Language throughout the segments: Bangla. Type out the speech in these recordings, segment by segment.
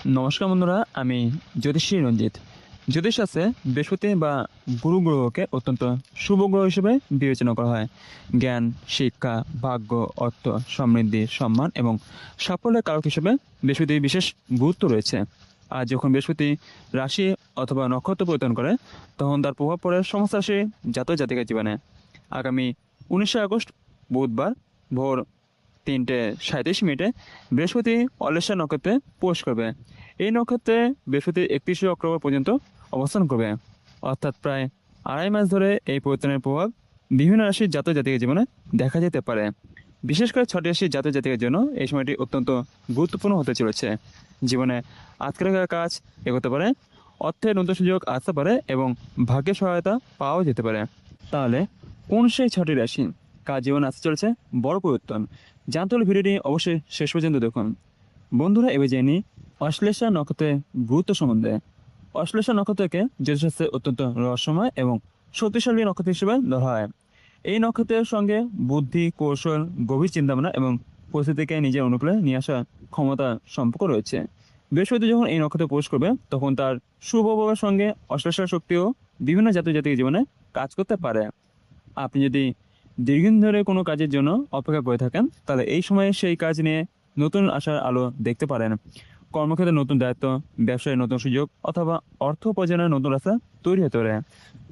নমস্কার বন্ধুরা, আমি জ্যোতিষী রঞ্জিত। জ্যোতিষ শাস্ত্রে বৃহস্পতি বা গুরু গ্রহকে অত্যন্ত শুভ গ্রহ হিসেবে বিবেচনা করা হয়। জ্ঞান, শিক্ষা, ভাগ্য, অর্থ, সমৃদ্ধি, সম্মান এবং সাফল্যের কারক হিসেবে বৃহস্পতির বিশেষ গুরুত্ব রয়েছে। আর যখন বৃহস্পতি রাশি অথবা নক্ষত্র পরিবর্তন করে, তখন তার প্রভাব পড়ে সমস্ত রাশি জাতক জাতিকার জীবনে। আগামী 19শে আগস্ট বুধবার ভোর 3:37 বৃহস্পতি অলেষা নক্ষত্রে প্রবেশ করবে। এই নক্ষত্রে বৃহস্পতি 31শে অক্টোবর পর্যন্ত অবস্থান করবে, অর্থাৎ প্রায় 2.5 মাস ধরে এই পরিবর্তনের প্রভাব বিভিন্ন রাশির জাতক জাতিকের জীবনে দেখা যেতে পারে। বিশেষ করে 6টি রাশির জাতক জাতিকের জন্য এই সময়টি অত্যন্ত গুরুত্বপূর্ণ হতে চলেছে। জীবনে আজকের কাজ এগোতে পারে, অর্থের নতুন সুযোগ আসতে পারে এবং ভাগ্যের সহায়তা পাওয়া যেতে পারে। তাহলে কোন সেই 6টি রাশি কার জীবনে আসতে চলেছে বড় পরিবর্তন? জানতে হলে ভিডিওটি অবশ্যই শেষ পর্যন্ত দেখুন। বন্ধুরা, এবার জেনে নিই অশ্লেষা নক্ষত্রের গুরুত্ব সম্বন্ধে। অশ্লেষা নক্ষত্রকে জ্যোতিষশাস্ত্রে অত্যন্ত রহস্যময় এবং শক্তিশালী নক্ষত্র হিসেবে ধরা হয়। এই নক্ষত্রের সঙ্গে বুদ্ধি, কৌশল, গভীর চিন্তাভাবনা এবং পরিস্থিতিকে নিজের অনুকূলে নিয়ে আসার ক্ষমতা সম্পর্ক রয়েছে। বৃহস্পতি যখন এই নক্ষত্রে প্রবেশ করবে, তখন তার শুভ প্রভাবের সঙ্গে অশ্লেষা শক্তিও বিভিন্ন জাতীয় জাতির জীবনে কাজ করতে পারে। আপনি যদি দীর্ঘদিন ধরে কোনো কাজের জন্য অপেক্ষা করে থাকেন, তাহলে এই সময়ে সেই কাজ নিয়ে নতুন আশার আলো দেখতে পারেন। কর্মক্ষেত্রে নতুন দায়িত্ব, ব্যবসায় নতুন সুযোগ অথবা অর্থ উপার্জনের নতুন রাস্তা তৈরি হতে পারে।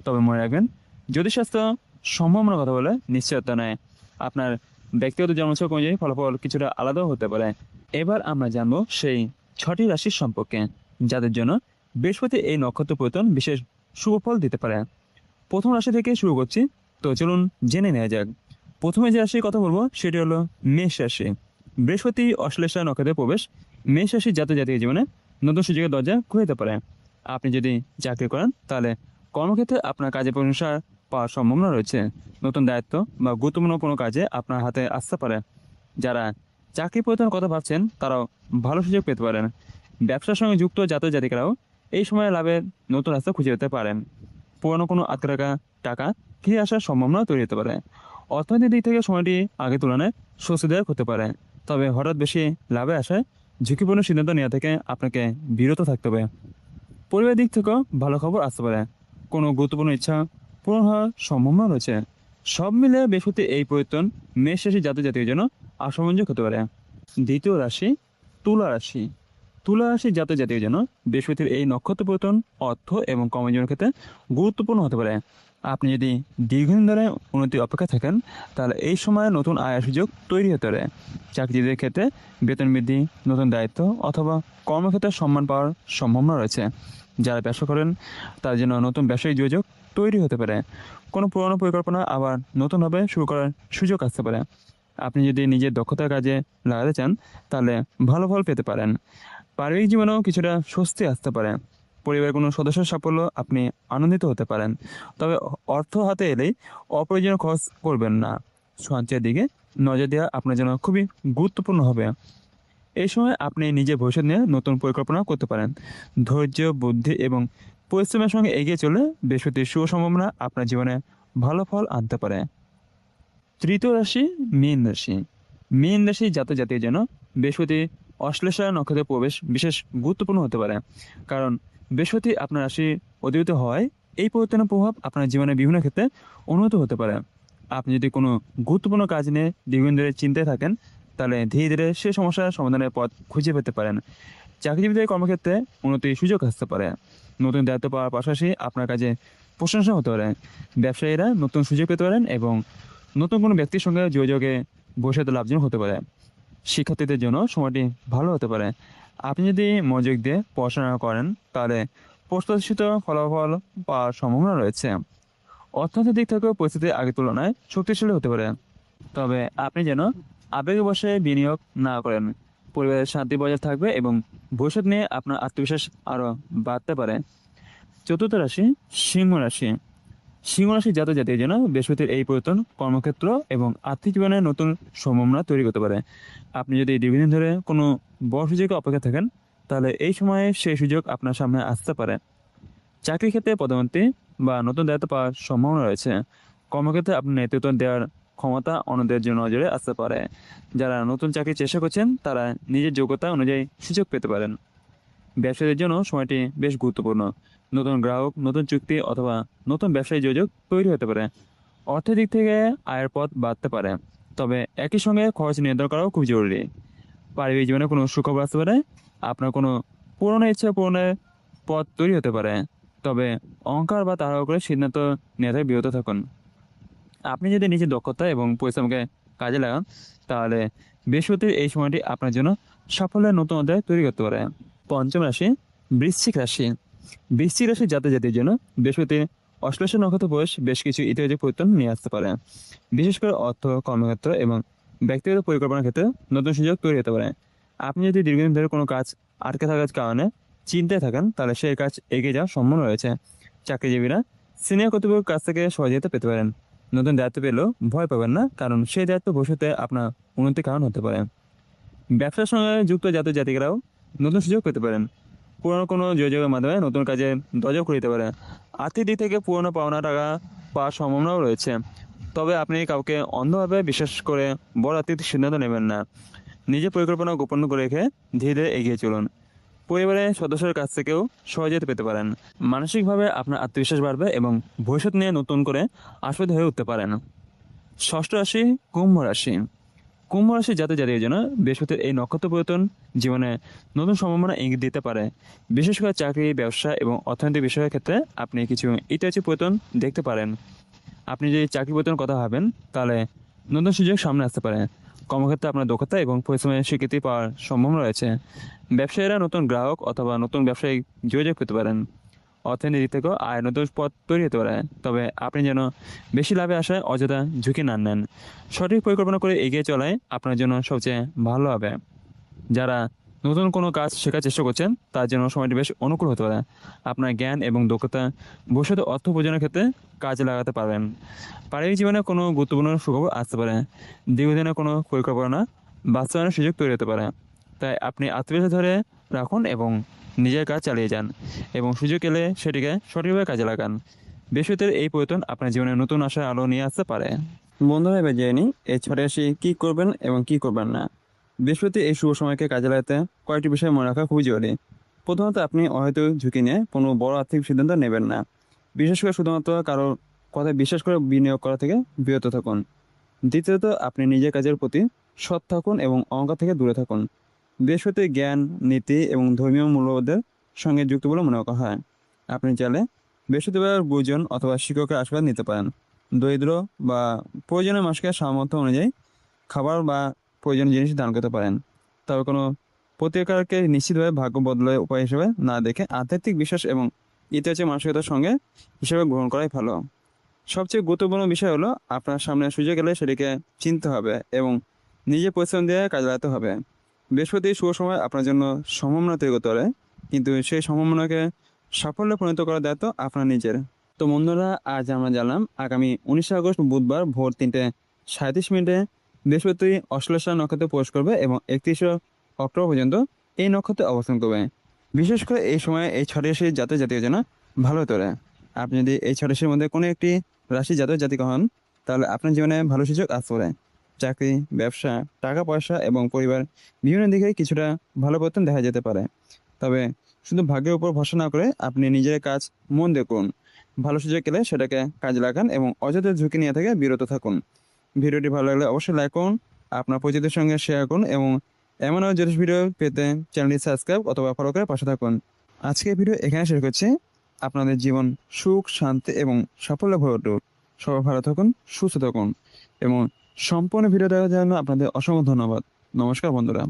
তবে মনে রাখবেন, জ্যোতিষশাস্ত্র সম্ভাবনার কথা বলে নিশ্চয়তা নেয়। আপনার ব্যক্তিগত জন্মছক অনুযায়ী ফলাফল কিছুটা আলাদাও হতে পারে। এবার আমরা জানবো সেই 6টি রাশির সম্পর্কে, যাদের জন্য বৃহস্পতি এই নক্ষত্র পরিবর্তন বিশেষ শুভ ফল দিতে পারে। প্রথম রাশি থেকে শুরু করছি, তো চলুন জেনে নেওয়া যাক। প্রথমে যে রাশির কথা বলবো সেটি হলো মেষ রাশি। বৃহস্পতি অশ্লেষা নক্ষত্রে প্রবেশ মেষ রাশির জাতক জাতির জীবনে নতুন সুযোগের দরজা খুলে দিতে পারে। আপনি যদি চাকরি করেন, তাহলে কর্মক্ষেত্রে আপনার কাজে প্রশংসা পাওয়ার সম্ভাবনা রয়েছে। নতুন দায়িত্ব বা গুরুত্বপূর্ণ কোনো কাজে আপনার হাতে আসতে পারে। যারা চাকরি পরিবর্তনের কথা ভাবছেন, তারাও ভালো সুযোগ পেতে পারেন। ব্যবসার সঙ্গে যুক্ত জাতক জাতিকারাও এই সময় লাভের নতুন রাস্তা খুঁজে পেতে পারেন। পুরনো কোনো আটকে রাখা টাকা ফিরে আসার সম্ভাবনা তৈরি হতে পারে। অর্থনৈতিক দিক থেকে সময়টি আগের তুলনায় স্বস্তিদায়ক হতে পারে, তবে হঠাৎ বেশি লাভে আসায় ঝুঁকিপূর্ণ সিদ্ধান্ত নেওয়া থেকে আপনাকে বিরত থাকতে হবে। পরিবারের দিক থেকেও ভালো খবর আসতে পারে। কোনো গুরুত্বপূর্ণ ইচ্ছা পূরণ হওয়ার সম্ভাবনা রয়েছে। সব মিলে বৃহস্পতি এই পরিবর্তন মেষ রাশি জাতক জাতির জন্য আশাব্যঞ্জক হতে পারে। দ্বিতীয় রাশি তুলা রাশি। তুলা রাশির জাতক জাতির জন্য বৃহস্পতির এই নক্ষত্র পরিবর্তন অর্থ এবং কর্মজীবনের ক্ষেত্রে গুরুত্বপূর্ণ হতে পারে। আপনি যদি দীর্ঘদিন ধরে উন্নতির অপেক্ষা থাকেন, তাহলে এই সময়ে নতুন আয়ের সুযোগ তৈরি হতে পারে। চাকরিজীবীদের ক্ষেত্রে বেতন বৃদ্ধি, নতুন দায়িত্ব অথবা কর্মক্ষেত্রে সম্মান পাওয়ার সম্ভাবনা রয়েছে। যারা ব্যবসা করেন, তার জন্য নতুন ব্যবসায়িক যোগাযোগ তৈরি হতে পারে। কোনো পুরনো পরিকল্পনা আবার নতুনভাবে শুরু করার সুযোগ আসতে পারে। আপনি যদি নিজের দক্ষতার কাজে লাগাতে চান, তাহলে ভালো ফল পেতে পারেন। পারিবারিক জীবনেও কিছুটা স্বস্তি আসতে পারে। পরিবারের কোনো সদস্যের সাফল্য আপনি আনন্দিত হতে পারেন। তবে অর্থ হাতে এলেই অপ্রয়োজনীয় খরচ করবেন না। সঞ্চয়ের দিকে নজর দেওয়া আপনার জন্য খুবই গুরুত্বপূর্ণ হবে। এই সময় আপনি নিজের ভবিষ্যৎ নিয়ে নতুন পরিকল্পনা করতে পারেন। ধৈর্য, বুদ্ধি এবং পরিশ্রমের সঙ্গে এগিয়ে চলে বৃহস্পতির শুভ সম্ভাবনা আপনার জীবনে ভালো ফল আনতে পারে। তৃতীয় রাশি মীন রাশি। মীন রাশি জাতক জাতির জন্য বৃহস্পতি অশ্লেষা নক্ষত্রে প্রবেশ বিশেষ গুরুত্বপূর্ণ হতে পারে। কারণ বৃহস্পতি আপনার রাশি অধিপতি হওয়ায় এই পরিবর্তনের প্রভাব আপনার জীবনের বিভিন্ন ক্ষেত্রে উন্নত হতে পারে। আপনি যদি কোনো গুরুত্বপূর্ণ কাজ নিয়ে দীর্ঘদিন ধরে চিন্তায় থাকেন, তাহলে ধীরে ধীরে সেই সমস্যার সমাধানের পথ খুঁজে পেতে পারেন। চাকরিজীবীদের কর্মক্ষেত্রে উন্নতির সুযোগ আসতে পারে। নতুন দায়িত্ব পাওয়ার পাশাপাশি আপনার কাজে প্রশংসা হতে পারে। ব্যবসায়ীরা নতুন সুযোগ পেতে পারেন এবং নতুন কোনো ব্যক্তির সঙ্গে যোগাযোগে ভবিষ্যতে লাভজনক হতে পারে। শিক্ষার্থীদের জন্য সময়টি ভালো হতে পারে। আপনি যদি মনোযোগ দিয়ে পড়াশোনা করেন, তাহলে প্রত্যাশিত ফলাফল পাওয়ার সম্ভাবনা রয়েছে। অর্থনৈতিক দিক থেকেও পরিস্থিতি আগের তুলনায় শক্তিশালী হতে পারে। তবে আপনি যেন আবেগে বসে বিনিয়োগ না করেন। পরিবারের শান্তি বজায় থাকবে এবং ভবিষ্যৎ নিয়ে আপনার আত্মবিশ্বাস আরও বাড়তে পারে। চতুর্থ রাশি সিংহ রাশি। সিংহ রাশির জাতক জাতির জন্য বৃহস্পতির এই পরিবর্তন কর্মক্ষেত্র এবং আর্থিক জীবনে নতুন সম্ভাবনা তৈরি করতে পারে। আপনি যদি দীর্ঘদিন ধরে কোনো বড় সুযোগে অপেক্ষা থাকেন, তাহলে এই সময়ে সেই সুযোগ আপনার সামনে আসতে পারে। চাকরির ক্ষেত্রে পদোন্নতি বা নতুন দায়িত্ব পাওয়ার সম্ভাবনা রয়েছে। কর্মক্ষেত্রে আপনার নেতৃত্ব দেওয়ার ক্ষমতা অন্যদের জন্য নজরে আসতে পারে। যারা নতুন চাকরির চেষ্টা করছেন, তারা নিজের যোগ্যতা অনুযায়ী সুযোগ পেতে পারেন। ব্যবসায়ীদের জন্য সময়টি বেশ গুরুত্বপূর্ণ। নতুন গ্রাহক, নতুন চুক্তি অথবা নতুন ব্যবসায়ী যোগাযোগ তৈরি হতে পারে। অর্থের দিক থেকে আয়ের পথ বাড়তে পারে, তবে একই সঙ্গে খরচ নিয়ন্ত্রণ করাও খুব জরুরি। পারিবারিক জীবনে কোনো সুখবর আসতে পারে, আপনার কোনো পুরনো ইচ্ছা পূরণের পথ তৈরি হতে পারে, তবে অহংকার বা তাড়াহুড়ো করে সিদ্ধান্ত নেওয়া থেকে বিরত থাকুন। আপনি যদি নিজের দক্ষতা এবং পরিশ্রমকে কাজে লাগান, তাহলে বৃহস্পতির এই সময়টি আপনার জন্য সাফল্যের নতুন অধ্যায় তৈরি করতে পারে। পঞ্চম রাশি, বৃশ্চিক রাশি। বৃশ্চিক রাশির জাতির জন্য বৃহস্পতি অশ্লেষা নক্ষত্র বয়স বেশ কিছু ইতিবাচক পরিবর্তন নিয়ে আসতে পারে। বিশেষ করে অর্থ, কর্মক্ষেত্র এবং ব্যক্তিগত পরিকল্পনার ক্ষেত্রে নতুন সুযোগ তৈরি হতে পারে। আপনি যদি দীর্ঘদিন ধরে কোনো কাজ আটকে থাকার কারণে চিন্তায় থাকেন, তাহলে সেই কাজ এগিয়ে যাওয়ার সম্ভাবনা রয়েছে। চাকরিজীবীরা সিনিয়র কর্তৃপক্ষের কাছ থেকে সহযোগিতা পেতে পারেন। নতুন দায়িত্ব পেলেও ভয় পাবেন না, কারণ সেই দায়িত্ব ভবিষ্যতে আপনার উন্নতির কারণ হতে পারে। ব্যবসার সঙ্গে যুক্ত জাতিরাও নতুন সুযোগ পেতে পারেন। পুরনো কোনো যোগাযোগের মাধ্যমে নতুন কাজে দরজা খুলে দিতে পারে। আর্থিক দিক থেকে পুরনো পাওনা টাকা পাওয়ার সম্ভাবনাও রয়েছে, তবে আপনি কাউকে অন্ধভাবে বিশ্বাস করে বড় আর্থিক সিদ্ধান্ত নেবেন না। নিজের পরিকল্পনা গোপন করে রেখে ধীরে ধীরে এগিয়ে চলুন। পরিবারের সদস্যের কাছ থেকেও সহযোগিতা পেতে পারেন। মানসিকভাবে আপনার আত্মবিশ্বাস বাড়বে এবং ভবিষ্যৎ নিয়ে নতুন করে আশাবাদী হয়ে উঠতে পারেন। ষষ্ঠ রাশি, কুম্ভ রাশি। কুম্ভ রাশি জাতির জন্য বৃহস্পতির এই নক্ষত্র পরিবর্তন জীবনে নতুন সম্ভাবনা ইঙ্গিত দিতে পারে। বিশেষ করে চাকরি, ব্যবসা এবং অর্থনৈতিক বিষয়ের ক্ষেত্রে আপনি কিছু ইতিবাচক পরিবর্তন দেখতে পারেন। আপনি যদি চাকরি পরিবর্তনের কথা ভাবেন, তাহলে নতুন সুযোগ সামনে আসতে পারে। কর্মক্ষেত্রে আপনার দক্ষতা এবং পরিশ্রমের স্বীকৃতি পাওয়ার সম্ভাবনা রয়েছে। ব্যবসায়ীরা নতুন গ্রাহক অথবা নতুন ব্যবসায়িক যোগাযোগ পেতে পারেন। অর্থনীতির দিক থেকেও আয় নতুন পথ তৈরি হতে পারে, তবে আপনি যেন বেশি লাভে আসায় অযথা ঝুঁকি না নেন। সঠিক পরিকল্পনা করে এগিয়ে চলাই আপনার জন্য সবচেয়ে ভালো হবে। যারা নতুন কোনো কাজ শেখার চেষ্টা করছেন, তার জন্য সময়টি বেশ অনুকূল হতে পারে। আপনার জ্ঞান এবং দক্ষতা ভবিষ্যতে অর্থ উপার্জনের ক্ষেত্রে কাজে লাগাতে পারবেন। পারিবারিক জীবনে কোনো গুরুত্বপূর্ণ সুখবর আসতে পারে। দীর্ঘদিনের কোনো পরিকল্পনা বাস্তবায়নের সুযোগ তৈরি হতে পারে। তাই আপনি আত্মবিশ্বাস ধরে রাখুন এবং নিজের কাজ চালিয়ে যান, এবং সুযোগ এলে সেটিকে সঠিকভাবে কাজে লাগান। বৃহস্পতির এই পরিবর্তন আপনার জীবনে নতুন আশার আলো নিয়ে আসতে পারে। বন্ধুরা, এবার জেনে নিই এই ছটে রাশি কী করবেন এবং কী করবেন না। বৃহস্পতি এই শুভ সময়কে কাজে লাগাতে কয়েকটি বিষয় মনে রাখা খুবই জরুরি। প্রথমত, আপনি অহেতু ঝুঁকি নিয়ে কোনো বড় আর্থিক সিদ্ধান্ত নেবেন না। বিশেষ করে শুধুমাত্র কারোর কথায় বিশ্বাস করে বিনিয়োগ করা থেকে বিরত থাকুন। দ্বিতীয়ত, আপনি নিজের কাজের প্রতি সৎ থাকুন এবং অহংকার থেকে দূরে থাকুন। বৃহস্পতি জ্ঞান, নীতি এবং ধর্মীয় মূল্যবোধের সঙ্গে যুক্ত বলে মনে করা হয়। আপনি চাইলে বৃহস্পতিবার গুরুজন অথবা শিক্ষকের আশীর্বাদ নিতে পারেন। দরিদ্র বা প্রয়োজনীয় মানুষকে সামর্থ্য অনুযায়ী খাবার বা প্রয়োজনীয় জিনিস দান করতে পারেন। তবে কোনো প্রতিকারকে নিশ্চিতভাবে ভাগ্য বদলের উপায় হিসেবে না দেখে আধ্যাত্মিক বিশ্বাস এবং ইতিবাচক মানসিকতার সঙ্গে হিসেবে গ্রহণ করাই ভালো। সবচেয়ে গুরুত্বপূর্ণ বিষয় হলো, আপনার সামনে সুযোগ এলে সেটিকে চিনতে হবে এবং নিজে পরিশ্রম দিয়ে কাজে লাগাতে হবে। বৃহস্পতি শুভ সময় আপনার জন্য সম্ভাবনা তৈরি করতে পারে, কিন্তু সেই সম্ভাবনাকে সাফল্যে পরিণত করার দায়িত্ব আপনার নিজের। তো বন্ধুরা, আজ আমরা জানলাম আগামী 19 আগস্ট বুধবার ভোর 3:37 বৃহস্পতি অশ্লেষা নক্ষত্রে প্রবেশ করবে এবং 31 অক্টোবর পর্যন্ত এই নক্ষত্রে অবস্থান করবে। বিশেষ করে এই সময়ে এই 6টি রাশির জাতীয় জন্য ভালো হতে পারে। আপনি যদি এই 6 রাশির মধ্যে কোনো একটি রাশি জাতিক হন, তাহলে আপনার জীবনে ভালো সুযোগ আসতে পারে। চাকরি, ব্যবসা, টাকা পয়সা এবং পরিবার বিভিন্ন দিকে কিছুটা ভালো পরিবর্তন দেখা যেতে পারে। তবে শুধু ভাগ্যের উপর ভরসা না করে আপনি নিজের কাজ মন দিয়ে করুন। ভালো সুযোগ এলে সেটাকে কাজে লাগান এবং অযথা ঝুঁকি নিয়ে থেকে বিরত থাকুন। ভিডিওটি ভালো লাগলে অবশ্যই লাইক করুন, আপনার পরিচিতের সঙ্গে শেয়ার করুন এবং এমন আরও জ্যোতিষ ভিডিও পেতে চ্যানেলটি সাবস্ক্রাইব অথবা ফলো করে পাশে থাকুন। আজকের ভিডিও এখানে শেষ করছি। আপনাদের জীবন সুখ, শান্তি এবং সাফল্য ভরে উঠুক। সবাই ভালো থাকুন, সুস্থ থাকুন এবং সম্পূর্ণ ভিডিও দেখার জন্য আপনাদের অসংখ্য ধন্যবাদ। নমস্কার বন্ধুরা।